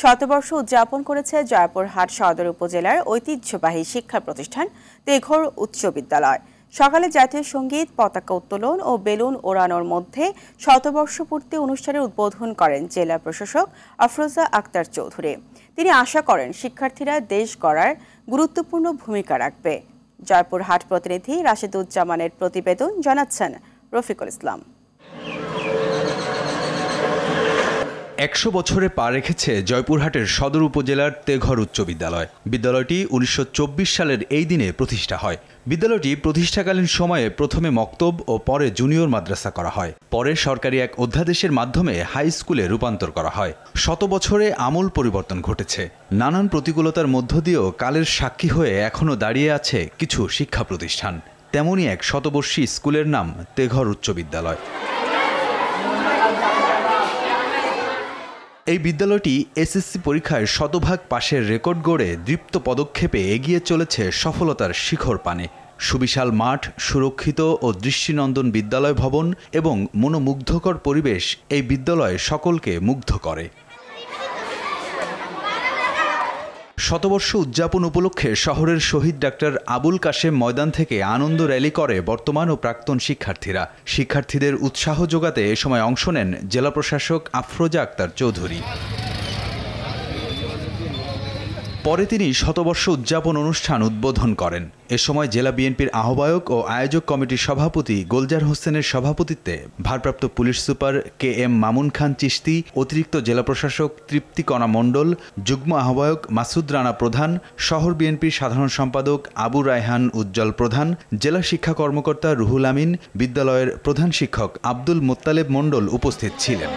শতবর্ষ উদযাপন করেছে জয়পুরহাট সদর উপজেলার ঐতিহ্যবাহী শিক্ষা প্রতিষ্ঠান তেঘর উচ্চ বিদ্যালয়। সকালে জাতীয় সঙ্গীত, পতাকা উত্তোলন ও বেলুন ওড়ানোর মধ্যে শতবর্ষ পূর্তি অনুষ্ঠানের উদ্বোধন করেন জেলা প্রশাসক আফরোজা আক্তার চৌধুরী। তিনি আশা করেন শিক্ষার্থীরা দেশ গড়ার গুরুত্বপূর্ণ ভূমিকা রাখবে। জয়পুরহাট প্রতিনিধি রাশেদুজ্জামানের প্রতিবেদন জানাচ্ছেন রফিকুল ইসলাম। ১০০ বছরে পা রেখেছে জয়পুরহাটের সদর উপজেলার তেঘর উচ্চ বিদ্যালয়। বিদ্যালয়টি ১৯২৪ সালের এই দিনে প্রতিষ্ঠা হয়। বিদ্যালয়টি প্রতিষ্ঠাকালীন সময়ে প্রথমে মক্তব ও পরে জুনিয়র মাদ্রাসা করা হয়। পরে সরকারি এক অধ্যাদেশের মাধ্যমে হাই স্কুলে রূপান্তর করা হয়। শত বছরে আমূল পরিবর্তন ঘটেছে। নানান প্রতিকূলতার মধ্য দিয়েও কালের সাক্ষী হয়ে এখনও দাঁড়িয়ে আছে কিছু শিক্ষা প্রতিষ্ঠান। তেমনই এক শতবর্ষী স্কুলের নাম তেঘর উচ্চ বিদ্যালয়। এই বিদ্যালয়টি এসএসসি পরীক্ষায় শতভাগ পাশের রেকর্ড গড়ে দৃপ্ত পদক্ষেপে এগিয়ে চলেছে সফলতার শিখর পানে। সুবিশাল মাঠ, সুরক্ষিত ও দৃষ্টিনন্দন বিদ্যালয় ভবন এবং মনোমুগ্ধকর পরিবেশ এই বিদ্যালয় সকলকে মুগ্ধ করে। শতবর্ষ উদযাপন উপলক্ষে শহরের শহীদ ডাক্তার আবুল কাশেম ময়দান থেকে আনন্দ র্যালি করে বর্তমান ও প্রাক্তন শিক্ষার্থীরা। শিক্ষার্থীদের উৎসাহ যোগাতে এ সময় অংশ নেন জেলা প্রশাসক আফরোজা আক্তার চৌধুরী। পরে তিনি শতবর্ষ উদযাপন অনুষ্ঠান উদ্বোধন করেন। এ সময় জেলা বিএনপির আহ্বায়ক ও আয়োজক কমিটির সভাপতি গোলজার হোসেনের সভাপতিত্বে ভারপ্রাপ্ত police super KM Mamun Khan Chishti, অতিরিক্ত জেলা প্রশাসক তৃপ্তিকণা মণ্ডল, যুগ্ম আহ্বায়ক মাসুদ রানা প্রধান, শহর বিএনপির সাধারণ সম্পাদক আবু রায়হান উজ্জ্বল প্রধান, জেলা শিক্ষা কর্মকর্তা রুহুল আমিন, বিদ্যালয়ের প্রধান শিক্ষক আব্দুল মোত্তালেব মণ্ডল উপস্থিত ছিলেন।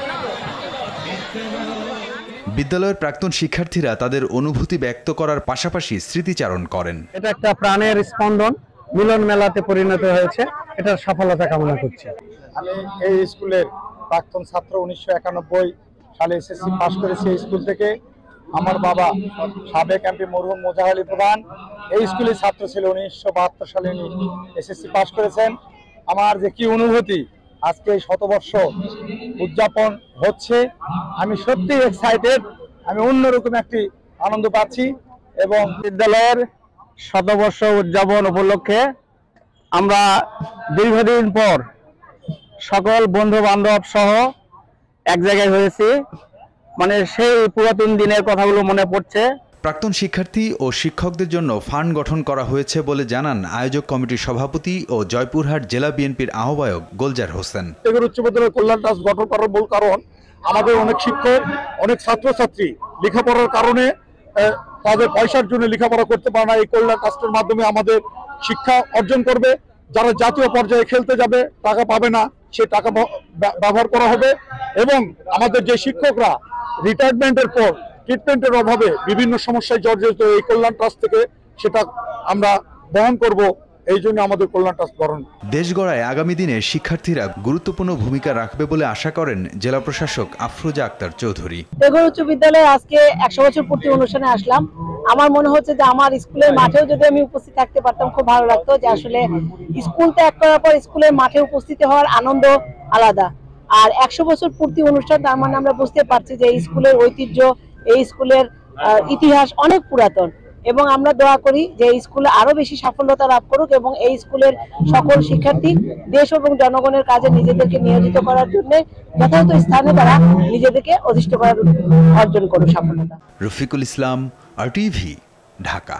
বিদ্যালয়ের প্রাক্তন শিক্ষার্থীরা তাদের অনুভূতি ব্যক্ত করার পাশাপাশি স্মৃতিচারণ করেন। এটা একটা প্রাণের স্পন্দন, মিলন মেলাতে পরিণত হয়েছে। এটার সফলতা কামনা করছি। আমি এই স্কুলের প্রাক্তন ছাত্র, 1991 সালে এসএসসি পাস করেছি এই স্কুল থেকে। আমার বাবা সাবেক এমপি মরহুম মোজাহ আলী প্রধান এই স্কুলের ছাত্র ছিল। 1972 সালে উনি এসএসসি পাস করেছেন। আমার যে কি অনুভূতি, আজকে এই শতবর্ষ উদযাপন হচ্ছে, আমি সত্যি এক্সাইটেড। আমি অন্যরকম একটি আনন্দ পাচ্ছি। এবং বিদ্যালয়ের শতবর্ষ উদযাপন উপলক্ষে আমরা দীর্ঘদিন পর সকল বন্ধু বান্ধব সহ এক জায়গায় হয়েছি। মানে সেই পুরাতন দিনের কথাগুলো মনে পড়ছে। প্রাক্তন শিক্ষার্থী ও শিক্ষকদের জন্য ফান্ড গঠন করা হয়েছে বলে জানান আয়োজক কমিটির সভাপতি ও জয়পুরহাট জেলা বিএনপির আহ্বায়ক গোলজার হোসেন। তেঘর উচ্চ বিদ্যালয় কল্যাণ ট্রাস্ট গঠন করার মূল কারণ, আমাদের অনেক শিক্ষক, অনেক ছাত্রছাত্রী লেখাপড়ার কারণে তাদের পয়সার জন্য লেখাপড়া করতে পারে না। এই কল্যাণ ট্রাস্টের মাধ্যমে আমাদের শিক্ষা অর্জন করবে। যারা জাতীয় পর্যায়ে খেলতে যাবে, টাকা পাবে না, সে টাকা ব্যবহার করা হবে। এবং আমাদের যে শিক্ষকরা রিটায়ারমেন্টের পর ট্রিটমেন্টের অভাবে বিভিন্ন সমস্যায় জর্জরিত, এই কল্যাণ ট্রাস্ট থেকে সেটা আমরা বহন করব। এই জন্য আমাদের কল্যাণ ট্রাস্ট গঠন। দেশ গড়ায় আগামী দিনে শিক্ষার্থীরা গুরুত্বপূর্ণ ভূমিকা রাখবে বলে আশা করেন জেলা প্রশাসক আফরোজা আক্তার চৌধুরী। তেঘর উচ্চ বিদ্যালয়ে আজকে 100 বছর পূর্তি অনুষ্ঠানে আসলাম। আমার মনে হচ্ছে যে আমার স্কুলের মাঠেও যদি আমি উপস্থিত থাকতে পারতাম খুব ভালো লাগতো। যে আসলে স্কুল ত্যাগ করার পর স্কুলের মাঠে উপস্থিত হওয়ার আনন্দ আলাদা। আর 100 বছর পূর্তি অনুষ্ঠান, তার মানে আমরা বুঝতে পারছি যে এই স্কুলের ঐতিহ্য, এই স্কুলের ইতিহাস অনেক পুরাতন। এবং আমরা দোয়া করি যে এই স্কুলে আরো বেশি সফলতা লাভ করুক এবং এই স্কুলের সকল শিক্ষার্থী দেশ এবং জনগণের কাজে নিজেদেরকে নিয়োজিত করার জন্য যথাযথ স্থানে তারা নিজেদেরকে অধিষ্ঠিত করার অর্জন করুক সফলতা। রফিকুল ইসলাম, RTV, ঢাকা।